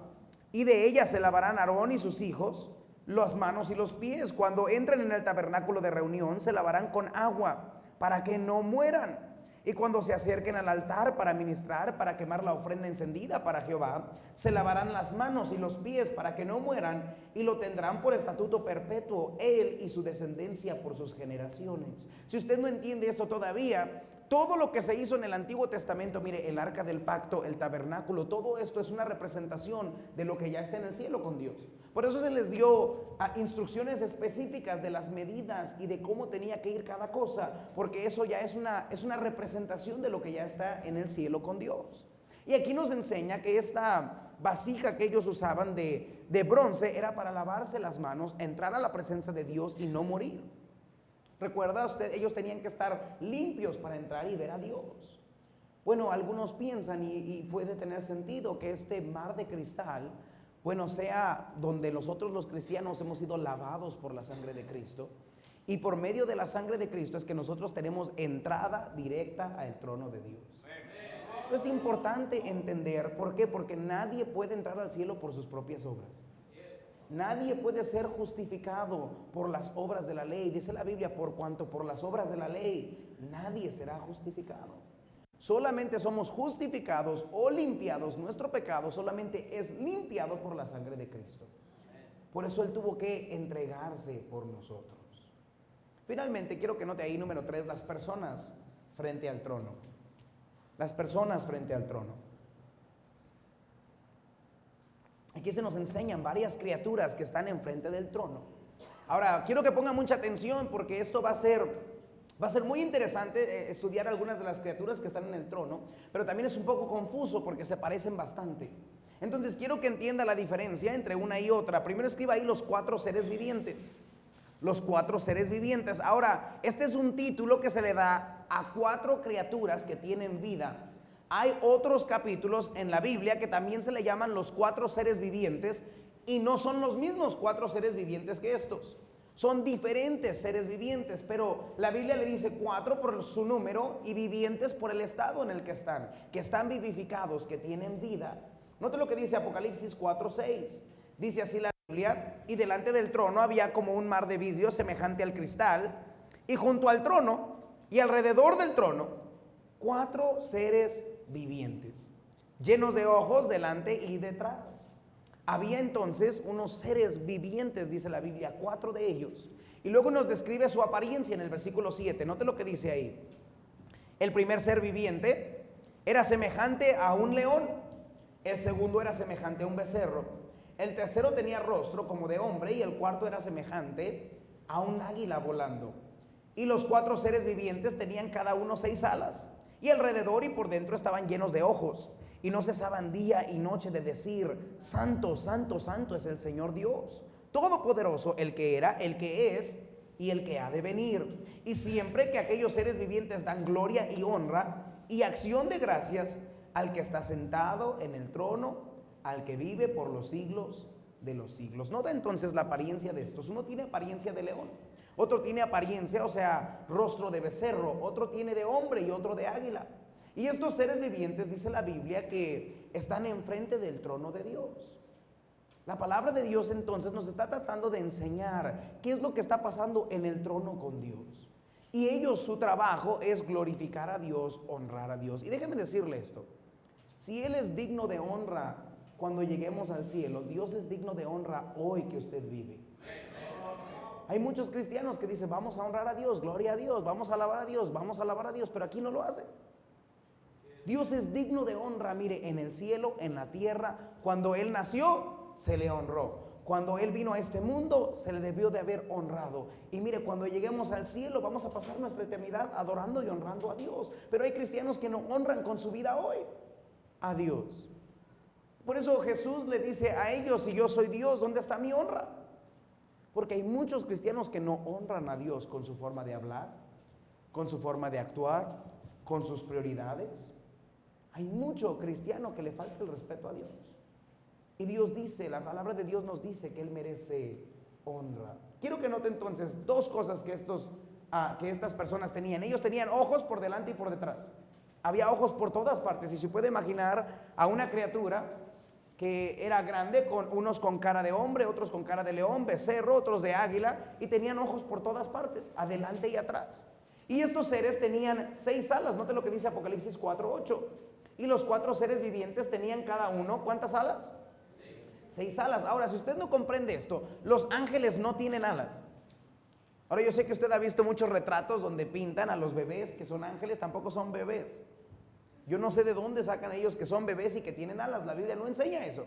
y de ella se lavarán Aarón y sus hijos las manos y los pies. Cuando entren en el tabernáculo de reunión se lavarán con agua para que no mueran. Y cuando se acerquen al altar para ministrar, para quemar la ofrenda encendida para Jehová, se lavarán las manos y los pies para que no mueran y lo tendrán por estatuto perpetuo, él y su descendencia por sus generaciones. Si usted no entiende esto todavía, todo lo que se hizo en el Antiguo Testamento, mire, el arca del pacto, el tabernáculo, todo esto es una representación de lo que ya está en el cielo con Dios. Por eso se les dio instrucciones específicas de las medidas y de cómo tenía que ir cada cosa, porque eso ya es una representación de lo que ya está en el cielo con Dios. Y aquí nos enseña que esta vasija que ellos usaban de bronce era para lavarse las manos, entrar a la presencia de Dios y no morir. ¿Recuerda usted? Ellos tenían que estar limpios para entrar y ver a Dios. Bueno, algunos piensan y puede tener sentido que este mar de cristal, bueno, sea donde nosotros los cristianos hemos sido lavados por la sangre de Cristo. Y por medio de la sangre de Cristo es que nosotros tenemos entrada directa al trono de Dios. Es importante entender, ¿por qué? Porque nadie puede entrar al cielo por sus propias obras. Nadie puede ser justificado por las obras de la ley. Dice la Biblia, por cuanto por las obras de la ley nadie será justificado. Solamente somos justificados o limpiados. Nuestro pecado solamente es limpiado por la sangre de Cristo. Por eso Él tuvo que entregarse por nosotros. Finalmente, quiero que note ahí, número 3, las personas frente al trono. Las personas frente al trono. Aquí se nos enseñan varias criaturas que están enfrente del trono. Ahora, quiero que pongan mucha atención porque esto va a ser muy interesante estudiar algunas de las criaturas que están en el trono, pero también es un poco confuso porque se parecen bastante. Entonces, quiero que entienda la diferencia entre una y otra. Primero escriba ahí los 4 seres vivientes. Los 4 seres vivientes. Ahora, este es un título que se le da a 4 criaturas que tienen vida. Hay otros capítulos en la Biblia que también se le llaman los 4 seres vivientes y no son los mismos 4 seres vivientes que estos. Son diferentes seres vivientes, pero la Biblia le dice 4 por su número y vivientes por el estado en el que están vivificados, que tienen vida. Note lo que dice Apocalipsis 4:6. Dice así la Biblia: y delante del trono había como un mar de vidrio semejante al cristal, y junto al trono y alrededor del trono 4 seres vivientes, llenos de ojos delante y detrás. Había entonces unos seres vivientes, dice la Biblia, 4 de ellos. Y luego nos describe su apariencia en el versículo 7. Note lo que dice ahí. El primer ser viviente era semejante a un león. El segundo era semejante a un becerro. El tercero tenía rostro como de hombre y el cuarto era semejante a un águila volando. Y los 4 seres vivientes tenían cada uno 6 alas. Y alrededor y por dentro estaban llenos de ojos. Y no cesaban día y noche de decir: Santo, Santo, Santo es el Señor Dios Todopoderoso, el que era, el que es y el que ha de venir. Y siempre que aquellos seres vivientes dan gloria y honra y acción de gracias al que está sentado en el trono, al que vive por los siglos de los siglos. Nota entonces la apariencia de estos. Uno tiene apariencia de león, otro tiene apariencia, o sea, rostro de becerro, otro tiene de hombre y otro de águila. Y estos seres vivientes, dice la Biblia, que están enfrente del trono de Dios. La palabra de Dios entonces nos está tratando de enseñar qué es lo que está pasando en el trono con Dios. Y ellos, su trabajo es glorificar a Dios, honrar a Dios. Y déjenme decirle esto: si Él es digno de honra cuando lleguemos al cielo, Dios es digno de honra hoy que usted vive. Hay muchos cristianos que dicen: vamos a honrar a Dios, gloria a Dios, vamos a alabar a Dios, vamos a alabar a Dios, pero aquí no lo hacen. Dios es digno de honra, mire, en el cielo, en la tierra. Cuando Él nació, se le honró. Cuando Él vino a este mundo, se le debió de haber honrado. Y mire, cuando lleguemos al cielo, vamos a pasar nuestra eternidad adorando y honrando a Dios. Pero hay cristianos que no honran con su vida hoy a Dios. Por eso Jesús le dice a ellos: si yo soy Dios, ¿dónde está mi honra? Porque hay muchos cristianos que no honran a Dios con su forma de hablar, con su forma de actuar, con sus prioridades. Hay mucho cristiano que le falta el respeto a Dios. Y Dios dice, la palabra de Dios nos dice que Él merece honra. Quiero que note entonces 2 cosas que estas personas tenían. Ellos tenían ojos por delante y por detrás. Había ojos por todas partes. Y se puede imaginar a una criatura que era grande, unos con cara de hombre, otros con cara de león, becerro, otros de águila, y tenían ojos por todas partes, adelante y atrás. Y estos seres tenían 6 alas. Note lo que dice Apocalipsis 4:8. Y los 4 seres vivientes tenían cada uno, ¿cuántas alas? 6 alas. Ahora, si usted no comprende esto, los ángeles no tienen alas. Ahora, yo sé que usted ha visto muchos retratos donde pintan a los bebés que son ángeles. Tampoco son bebés. Yo no sé de dónde sacan ellos que son bebés y que tienen alas. La Biblia no enseña eso.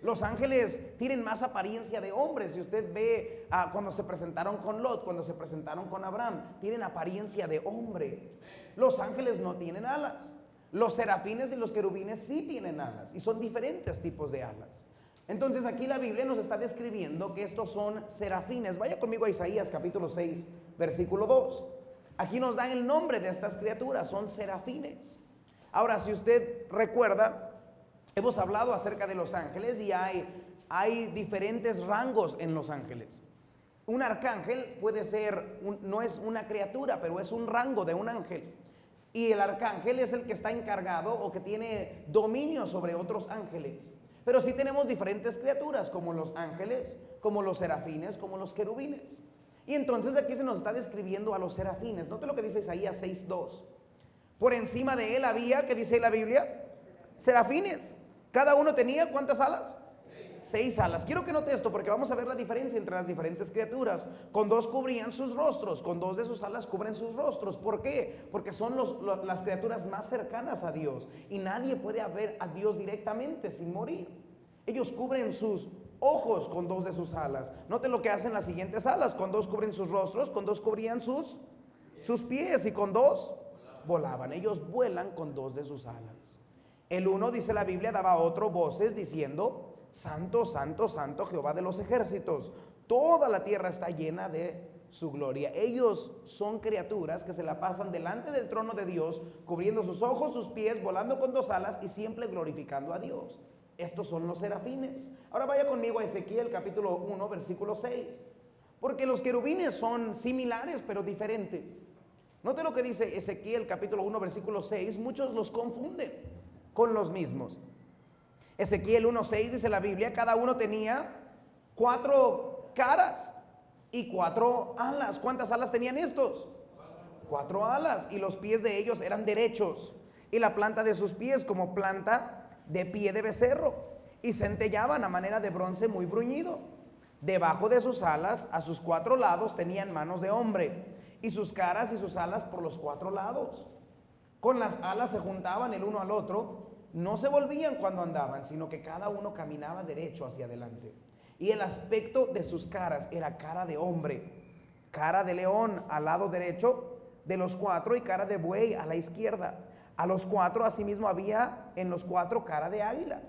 Los ángeles tienen más apariencia de hombres. Si usted ve cuando se presentaron con Lot, cuando se presentaron con Abraham, tienen apariencia de hombre. Los ángeles no tienen alas. Los serafines y los querubines sí tienen alas, y son diferentes tipos de alas. Entonces aquí la Biblia nos está describiendo que estos son serafines. Vaya conmigo a Isaías capítulo 6, versículo 2. Aquí nos dan el nombre de estas criaturas, son serafines. Ahora, si usted recuerda, hemos hablado acerca de los ángeles y hay diferentes rangos en los ángeles. Un arcángel puede ser, no es una criatura, pero es un rango de un ángel. Y el arcángel es el que está encargado o que tiene dominio sobre otros ángeles. Pero sí tenemos diferentes criaturas, como los ángeles, como los serafines, como los querubines. Y entonces aquí se nos está describiendo a los serafines. Note lo que dice Isaías 6:2. Por encima de él había, ¿qué dice la Biblia? Serafines. Cada uno tenía, ¿cuántas alas? 6 alas. Quiero que note esto porque vamos a ver la diferencia entre las diferentes criaturas. Con 2 cubrían sus rostros, con 2 de sus alas cubren sus rostros. ¿Por qué? Porque son las criaturas más cercanas a Dios y nadie puede ver a Dios directamente sin morir. Ellos cubren sus ojos con 2 de sus alas. Note lo que hacen las siguientes alas. Con 2 cubren sus rostros, con 2 cubrían sus pies y con 2 volaban. Ellos vuelan con 2 de sus alas. El uno, dice la Biblia, daba a otro voces diciendo: Santo, santo, santo Jehová de los ejércitos, toda la tierra está llena de su gloria. Ellos son criaturas que se la pasan delante del trono de Dios, cubriendo sus ojos, sus pies, volando con 2 alas y siempre glorificando a Dios. Estos son los serafines. Ahora vaya conmigo a Ezequiel capítulo 1 versículo 6, porque los querubines son similares pero diferentes. Note lo que dice Ezequiel capítulo 1 versículo 6, muchos los confunden con los mismos. Ezequiel 1:6 dice la Biblia: cada uno tenía 4 caras y 4 alas. ¿Cuántas alas tenían estos? 4 alas, y los pies de ellos eran derechos, y la planta de sus pies como planta de pie de becerro, y centellaban a manera de bronce muy bruñido. Debajo de sus alas, a sus 4 lados, tenían manos de hombre, y sus caras y sus alas por los 4 lados. Con las alas se juntaban el uno al otro. No se volvían cuando andaban, sino que cada uno caminaba derecho hacia adelante. Y el aspecto de sus caras era cara de hombre, cara de león al lado derecho de los 4 y cara de buey a la izquierda. A los 4 asimismo había en los 4 cara de águila.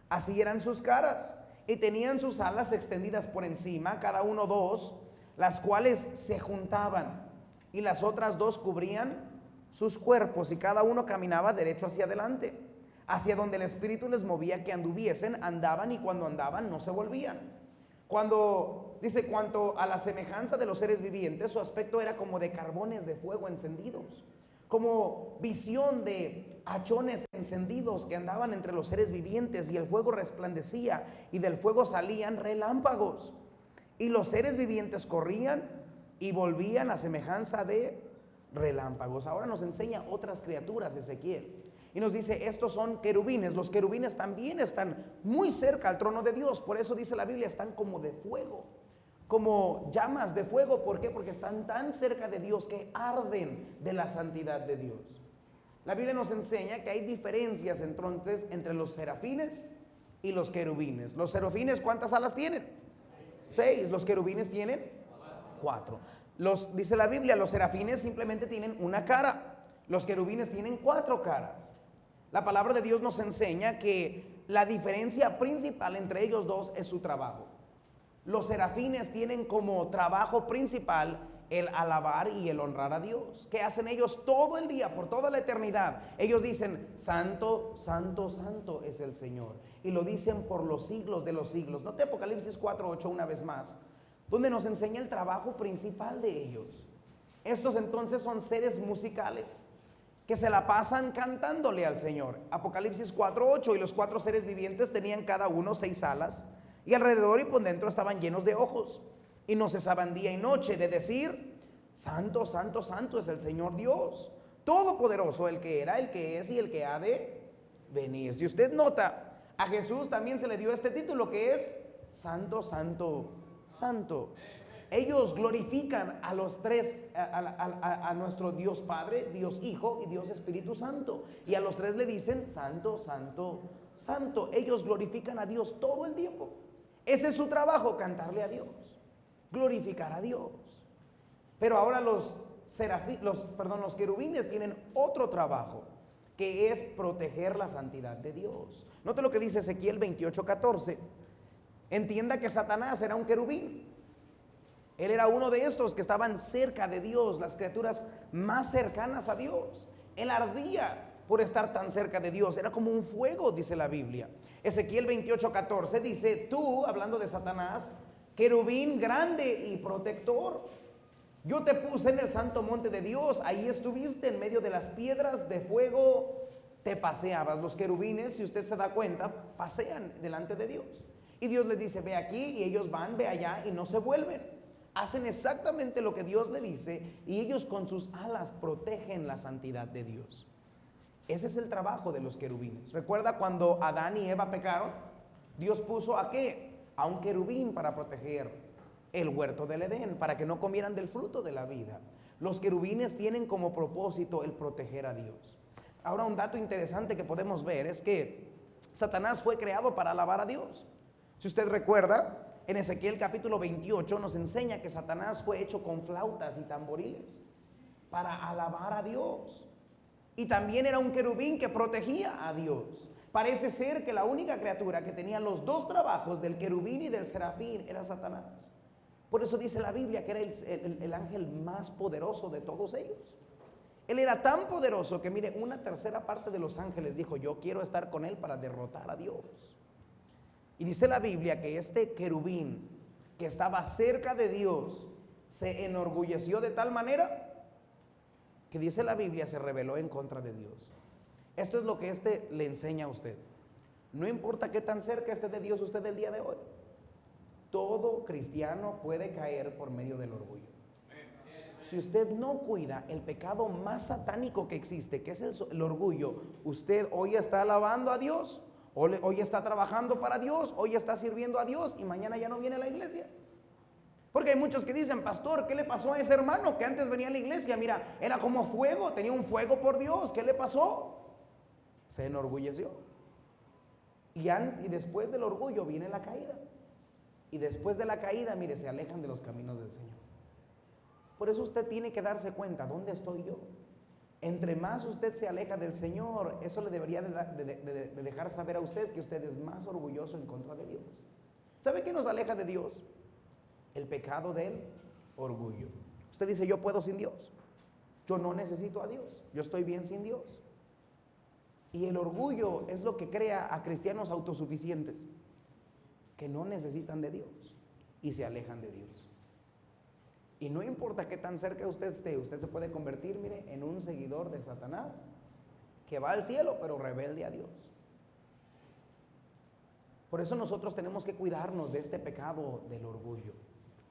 Así eran sus caras, y tenían sus alas extendidas por encima, cada uno 2, las cuales se juntaban, y las otras 2 cubrían sus cuerpos, y cada uno caminaba derecho hacia adelante. Hacia donde el Espíritu les movía que anduviesen, andaban, y cuando andaban no se volvían. Cuando dice, cuanto a la semejanza de los seres vivientes, su aspecto era como de carbones de fuego encendidos, como visión de hachones encendidos que andaban entre los seres vivientes, y el fuego resplandecía, y del fuego salían relámpagos, y los seres vivientes corrían y volvían a semejanza de relámpagos. Ahora nos enseña otras criaturas Ezequiel. Y nos dice, estos son querubines. Los querubines también están muy cerca al trono de Dios. Por eso dice la Biblia, están como de fuego, como llamas de fuego. ¿Por qué? Porque están tan cerca de Dios que arden de la santidad de Dios. La Biblia nos enseña que hay diferencias entonces entre los serafines y los querubines. Los serafines, ¿cuántas alas tienen? 6. Los querubines tienen 4. Dice la Biblia, los serafines simplemente tienen una cara. Los querubines tienen 4 caras. La palabra de Dios nos enseña que la diferencia principal entre ellos dos es su trabajo. Los serafines tienen como trabajo principal el alabar y el honrar a Dios. ¿Qué hacen ellos todo el día, por toda la eternidad? Ellos dicen, santo, santo, santo es el Señor. Y lo dicen por los siglos de los siglos. Note Apocalipsis 4:8 una vez más, donde nos enseña el trabajo principal de ellos. Estos entonces son seres musicales que se la pasan cantándole al Señor. Apocalipsis 4:8, y los 4 seres vivientes tenían cada uno 6 alas, y alrededor y por dentro estaban llenos de ojos, y no cesaban día y noche de decir, santo, santo, santo es el Señor Dios Todopoderoso, el que era, el que es y el que ha de venir. Si usted nota, a Jesús también se le dio este título, que es santo, santo, santo. Ellos glorifican a los 3, a nuestro Dios Padre, Dios Hijo y Dios Espíritu Santo. Y a los 3 le dicen santo, santo, santo. Ellos glorifican a Dios todo el tiempo. Ese es su trabajo, cantarle a Dios, glorificar a Dios. Pero ahora los querubines tienen otro trabajo, que es proteger la santidad de Dios. Note lo que dice Ezequiel 28:14. Entienda que Satanás era un querubín. Él era uno de estos que estaban cerca de Dios, las criaturas más cercanas a Dios. Él ardía por estar tan cerca de Dios, era como un fuego, dice la Biblia. Ezequiel 28:14 dice, tú, hablando de Satanás, querubín grande y protector, yo te puse en el santo monte de Dios, ahí estuviste en medio de las piedras de fuego, te paseabas. Los querubines, si usted se da cuenta, pasean delante de Dios. Y Dios les dice, ve aquí, y ellos van, ve allá, y no se vuelven. hacen exactamente lo que Dios le dice y ellos con sus alas protegen la santidad de Dios. Ese es el trabajo de los querubines. ¿Recuerda cuando Adán y Eva pecaron? Dios puso ¿a qué? A un querubín para proteger el huerto del Edén, para que no comieran del fruto de la vida. Los querubines tienen como propósito el proteger a Dios. Ahora, un dato interesante que podemos ver es que Satanás fue creado para alabar a Dios. Si usted recuerda, en Ezequiel capítulo 28 nos enseña que Satanás fue hecho con flautas y tamboriles para alabar a Dios. Y también era un querubín que protegía a Dios. Parece ser que la única criatura que tenía los dos trabajos del querubín y del serafín era Satanás. Por eso dice la Biblia que era el ángel más poderoso de todos ellos. Él era tan poderoso que mire, una tercera parte de los ángeles dijo: yo quiero estar con él para derrotar a Dios. Y dice la Biblia que este querubín que estaba cerca de Dios se enorgulleció de tal manera que dice la Biblia se rebeló en contra de Dios. Esto es lo que le enseña a usted. No importa qué tan cerca esté de Dios usted el día de hoy, todo cristiano puede caer por medio del orgullo. Si usted no cuida el pecado más satánico que existe, que es el orgullo, usted hoy está alabando a Dios, hoy está trabajando para Dios, hoy está sirviendo a Dios y mañana ya no viene a la iglesia. Porque hay muchos que dicen: pastor, ¿qué le pasó a ese hermano que antes venía a la iglesia? Mira, era como fuego, tenía un fuego por Dios. ¿Qué le pasó? Se enorgulleció. Y después del orgullo viene la caída. Y después de la caída, mire, se alejan de los caminos del Señor. Por eso usted tiene que darse cuenta: ¿dónde estoy yo? Entre más usted se aleja del Señor, eso le debería de dejar saber a usted que usted es más orgulloso en contra de Dios. ¿Sabe qué nos aleja de Dios? El pecado del orgullo. Usted dice: yo puedo sin Dios, yo no necesito a Dios, yo estoy bien sin Dios. Y el orgullo es lo que crea a cristianos autosuficientes que no necesitan de Dios y se alejan de Dios. Y no importa qué tan cerca usted esté, usted se puede convertir, mire, en un seguidor de Satanás que va al cielo pero rebelde a Dios. Por eso nosotros tenemos que cuidarnos de este pecado del orgullo.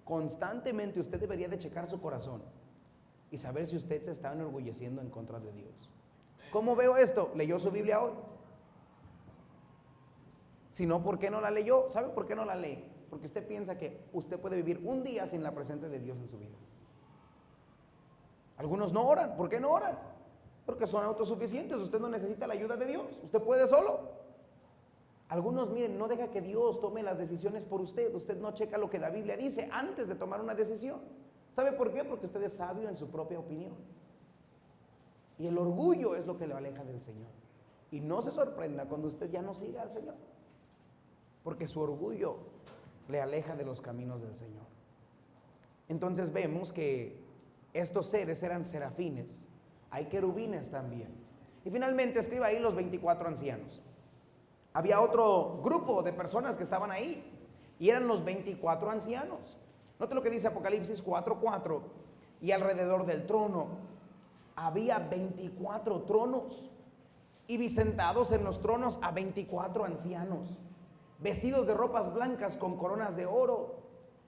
Constantemente usted debería de checar su corazón y saber si usted se está enorgulleciendo en contra de Dios. ¿Cómo veo esto? ¿Leyó su Biblia hoy? Si no, ¿por qué no la leyó? ¿Sabe por qué no la lee? Porque usted piensa que usted puede vivir un día sin la presencia de Dios en su vida. Algunos no oran. ¿Por qué no oran? Porque son autosuficientes. Usted no necesita la ayuda de Dios. Usted puede solo. Algunos, miren, no deja que Dios tome las decisiones por usted. Usted no checa lo que la Biblia dice antes de tomar una decisión. ¿Sabe por qué? Porque usted es sabio en su propia opinión. Y el orgullo es lo que le aleja del Señor. Y no se sorprenda cuando usted ya no siga al Señor, porque su orgullo le aleja de los caminos del Señor. Entonces vemos que estos seres eran serafines. Hay querubines también. Y finalmente escriba ahí los 24 ancianos. Había otro grupo de personas que estaban ahí y eran los 24 ancianos. Note lo que dice Apocalipsis 4:4. Y alrededor del trono había 24 tronos y vi sentados en los tronos a 24 ancianos, vestidos de ropas blancas con coronas de oro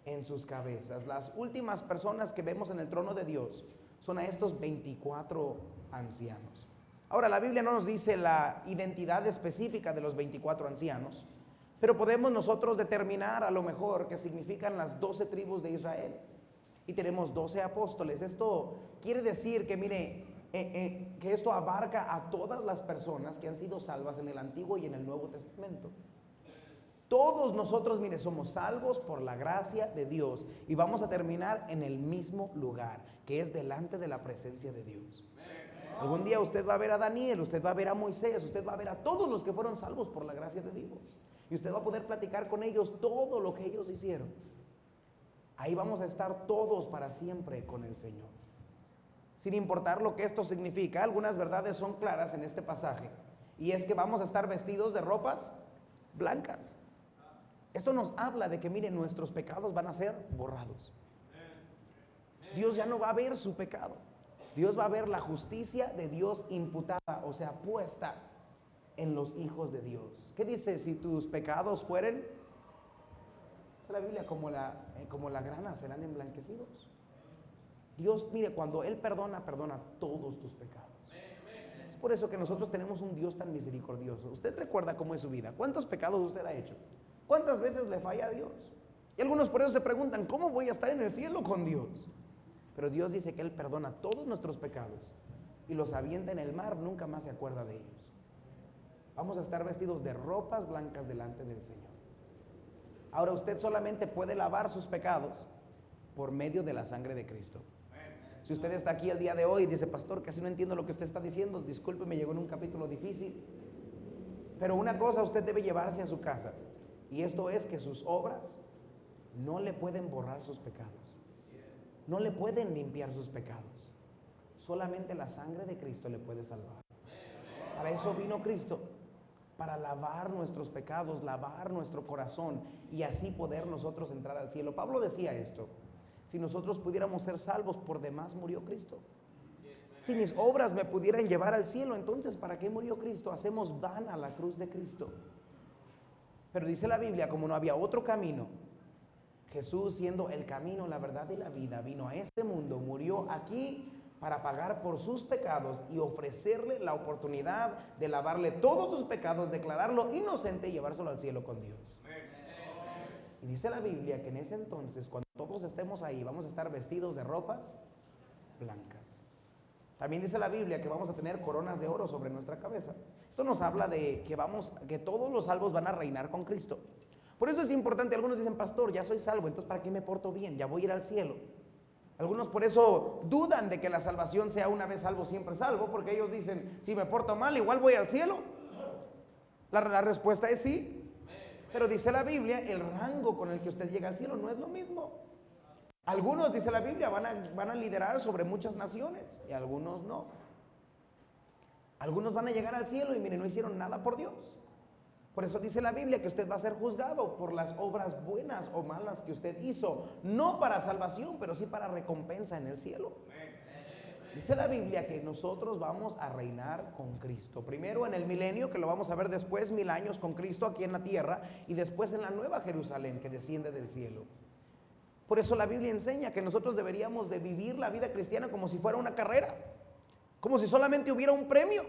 en sus cabezas. Las últimas personas que vemos en el trono de Dios son a estos 24 ancianos. Ahora, la Biblia no nos dice la identidad específica de los 24 ancianos, pero podemos nosotros determinar a lo mejor que significan las 12 tribus de Israel. Y tenemos 12 apóstoles. Esto quiere decir que, mire, que esto abarca a todas las personas que han sido salvas en el Antiguo y en el Nuevo Testamento. Todos nosotros, mire, somos salvos por la gracia de Dios y vamos a terminar en el mismo lugar, que es delante de la presencia de Dios. Algún día usted va a ver a Daniel, usted va a ver a Moisés, usted va a ver a todos los que fueron salvos por la gracia de Dios. Y usted va a poder platicar con ellos todo lo que ellos hicieron. Ahí vamos a estar todos para siempre con el Señor. Sin importar lo que esto significa, algunas verdades son claras en este pasaje. Y es que vamos a estar vestidos de ropas blancas. Esto nos habla de que, miren, nuestros pecados van a ser borrados. Dios ya no va a ver su pecado. Dios va a ver la justicia de Dios imputada, o sea, puesta en los hijos de Dios. ¿Qué dice? Si tus pecados fueren Dice la Biblia, como la grana serán emblanquecidos. Dios, mire, cuando Él perdona todos tus pecados. Es por eso que nosotros tenemos un Dios tan misericordioso. Usted recuerda cómo es su vida. ¿Cuántos pecados usted ha hecho? ¿Cuántas veces le falla a Dios? Y algunos por eso se preguntan, ¿cómo voy a estar en el cielo con Dios? Pero Dios dice que Él perdona todos nuestros pecados y los avienta en el mar, nunca más se acuerda de ellos. Vamos a estar vestidos de ropas blancas delante del Señor. Ahora usted solamente puede lavar sus pecados por medio de la sangre de Cristo. Si usted está aquí el día de hoy y dice, pastor, casi no entiendo lo que usted está diciendo, disculpe, me llegó en un capítulo difícil. Pero una cosa usted debe llevarse a su casa, y esto es que sus obras no le pueden borrar sus pecados. No le pueden limpiar sus pecados. Solamente la sangre de Cristo le puede salvar. Para eso vino Cristo, para lavar nuestros pecados, lavar nuestro corazón y así poder nosotros entrar al cielo. Pablo decía esto: si nosotros pudiéramos ser salvos, por demás murió Cristo. Si mis obras me pudieran llevar al cielo, entonces ¿para qué murió Cristo? Hacemos vana la cruz de Cristo. Pero dice la Biblia, como no había otro camino, Jesús, siendo el camino, la verdad y la vida, vino a este mundo, murió aquí para pagar por sus pecados y ofrecerle la oportunidad de lavarle todos sus pecados, declararlo inocente y llevárselo al cielo con Dios. Y dice la Biblia que en ese entonces, cuando todos estemos ahí, vamos a estar vestidos de ropas blancas. También dice la Biblia que vamos a tener coronas de oro sobre nuestra cabeza. Esto nos habla de que todos los salvos van a reinar con Cristo. Por eso es importante. Algunos dicen, pastor, ya soy salvo, entonces ¿para qué me porto bien? Ya voy a ir al cielo. Algunos por eso dudan de que la salvación sea una vez salvo, siempre salvo, porque ellos dicen, si me porto mal, igual voy al cielo. La respuesta es sí. Pero dice la Biblia, el rango con el que usted llega al cielo no es lo mismo. Algunos, dice la Biblia, van a liderar sobre muchas naciones y algunos no. Algunos van a llegar al cielo y miren, no hicieron nada por Dios. Por eso dice la Biblia que usted va a ser juzgado por las obras buenas o malas que usted hizo, no para salvación, pero sí para recompensa en el cielo. Dice la Biblia que nosotros vamos a reinar con Cristo. Primero en el milenio, que lo vamos a ver después, 1000 años con Cristo aquí en la tierra, y después en la nueva Jerusalén que desciende del cielo. Por eso la Biblia enseña que nosotros deberíamos de vivir la vida cristiana como si fuera una carrera, como si solamente hubiera un premio.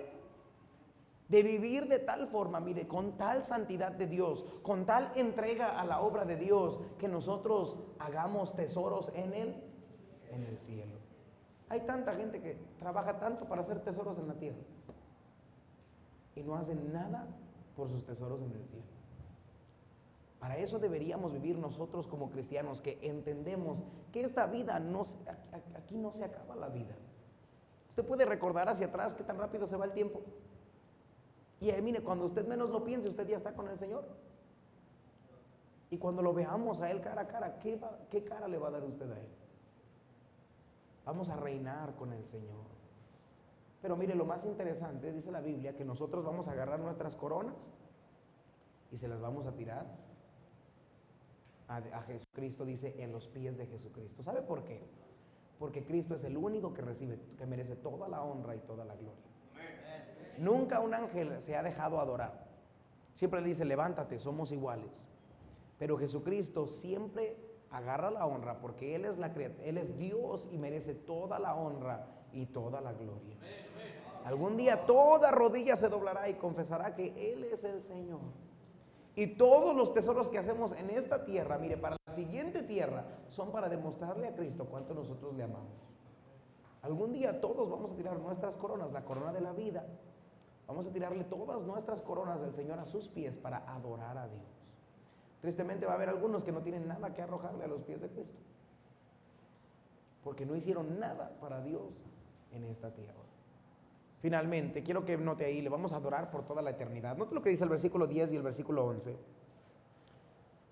De vivir de tal forma, mire, con tal santidad de Dios, con tal entrega a la obra de Dios, que nosotros hagamos tesoros en el cielo. Hay tanta gente que trabaja tanto para hacer tesoros en la tierra y no hacen nada por sus tesoros en el cielo. Para eso deberíamos vivir nosotros como cristianos, que entendemos que esta vida aquí no se acaba la vida. Usted puede recordar hacia atrás qué tan rápido se va el tiempo. Y ahí, mire, cuando usted menos lo piense, usted ya está con el Señor. Y cuando lo veamos a Él cara a cara, ¿qué cara le va a dar usted a Él? Vamos a reinar con el Señor. Pero mire, lo más interesante, dice la Biblia, que nosotros vamos a agarrar nuestras coronas y se las vamos a tirar a Jesucristo, dice, en los pies de Jesucristo. ¿Sabe por qué? Porque Cristo es el único que merece toda la honra y toda la gloria. Nunca un ángel se ha dejado adorar. Siempre le dice, levántate, somos iguales. Pero Jesucristo siempre agarra la honra porque Él es Dios y merece toda la honra y toda la gloria. Algún día toda rodilla se doblará y confesará que Él es el Señor. Y todos los tesoros que hacemos en esta tierra, mire, para la siguiente tierra, son para demostrarle a Cristo cuánto nosotros le amamos. Algún día todos vamos a tirar nuestras coronas, la corona de la vida. Vamos a tirarle todas nuestras coronas del Señor a sus pies para adorar a Dios. Tristemente va a haber algunos que no tienen nada que arrojarle a los pies de Cristo, porque no hicieron nada para Dios en esta tierra. Finalmente, quiero que note ahí, le vamos a adorar por toda la eternidad. Note lo que dice el versículo 10 y el versículo 11.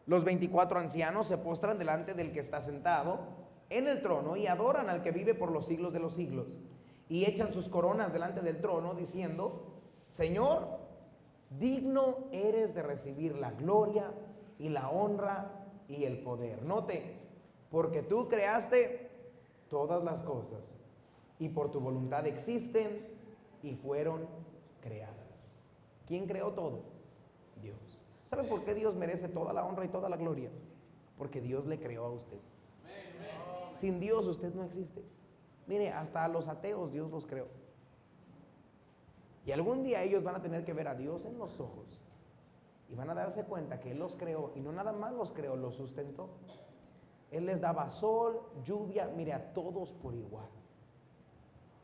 Los 24 ancianos se postran delante del que está sentado en el trono y adoran al que vive por los siglos de los siglos. Y echan sus coronas delante del trono diciendo, Señor, digno eres de recibir la gloria y la honra y el poder. Note, porque tú creaste todas las cosas y por tu voluntad existen y fueron creadas. ¿Quién creó todo? Dios. ¿Saben por qué Dios merece toda la honra y toda la gloria? porque Dios le creó a usted. Sin Dios usted no existe. Mire, hasta a los ateos Dios los creó. Y algún día ellos van a tener que ver a Dios en los ojos y van a darse cuenta que Él los creó, y no nada más los creó, los sustentó. Él les daba sol, lluvia, mire, a todos por igual.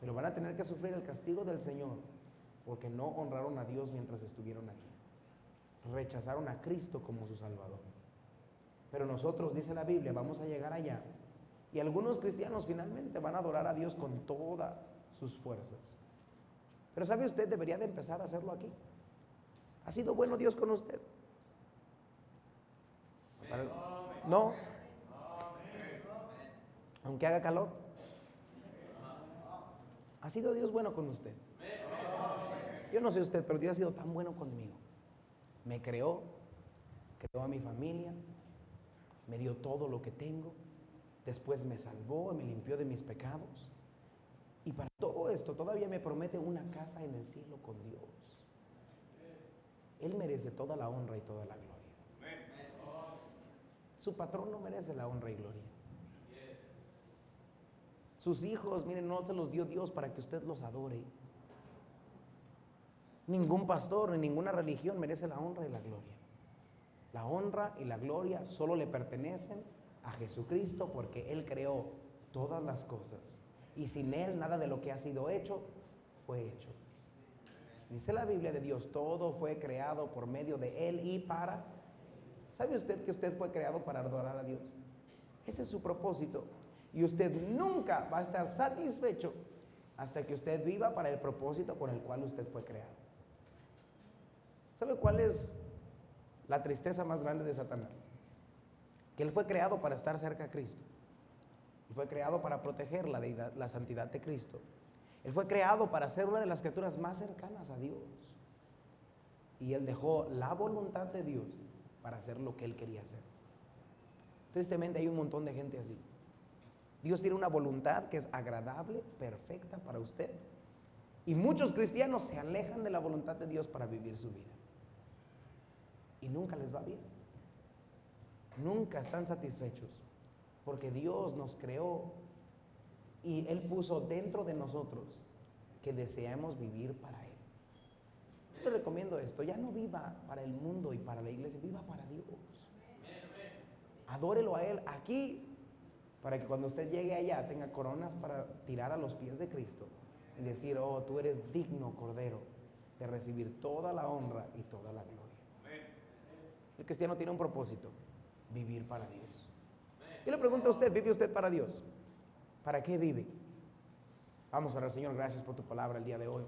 Pero van a tener que sufrir el castigo del Señor porque no honraron a Dios mientras estuvieron aquí. Rechazaron a Cristo como su Salvador. Pero nosotros, dice la Biblia, vamos a llegar allá. Y algunos cristianos finalmente van a adorar a Dios con todas sus fuerzas. Pero ¿sabe usted? Debería de empezar a hacerlo aquí. ¿Ha sido bueno Dios con usted? No. Aunque haga calor. ¿Ha sido Dios bueno con usted? Yo no sé usted, pero Dios ha sido tan bueno conmigo. Me creó, creó a mi familia, me dio todo lo que tengo, después me salvó, me limpió de mis pecados. Y para todo esto todavía me promete una casa en el cielo con Dios. Él merece toda la honra y toda la gloria. Su patrón no merece la honra y gloria. Sus hijos, miren, no se los dio Dios para que usted los adore. Ningún pastor ni ninguna religión merece la honra y la gloria. La honra y la gloria solo le pertenecen a Jesucristo, porque Él creó todas las cosas. Y sin Él nada de lo que ha sido hecho fue hecho. Dice la Biblia de Dios, todo fue creado por medio de Él y para. ¿Sabe usted que usted fue creado para adorar a Dios? Ese es su propósito. Y usted nunca va a estar satisfecho hasta que usted viva para el propósito con el cual usted fue creado. ¿Sabe cuál es la tristeza más grande de Satanás? Que él fue creado para estar cerca a Cristo. Él fue creado para proteger la deidad, la santidad de Cristo. Él fue creado para ser una de las criaturas más cercanas a Dios. Y él dejó la voluntad de Dios para hacer lo que él quería hacer. Tristemente hay un montón de gente así. Dios tiene una voluntad que es agradable, perfecta para usted. Y muchos cristianos se alejan de la voluntad de Dios para vivir su vida. Y nunca les va bien. Nunca están satisfechos. Porque Dios nos creó y Él puso dentro de nosotros que deseamos vivir para Él. Yo le recomiendo esto: ya no viva para el mundo y para la iglesia, viva para Dios. Adórelo a Él aquí, para que cuando usted llegue allá tenga coronas para tirar a los pies de Cristo y decir: oh, tú eres digno, Cordero, de recibir toda la honra y toda la gloria. El cristiano tiene un propósito: vivir para Dios. Yo le pregunto a usted, ¿vive usted para Dios? ¿Para qué vive? Vamos a orar. Señor, gracias por tu palabra el día de hoy.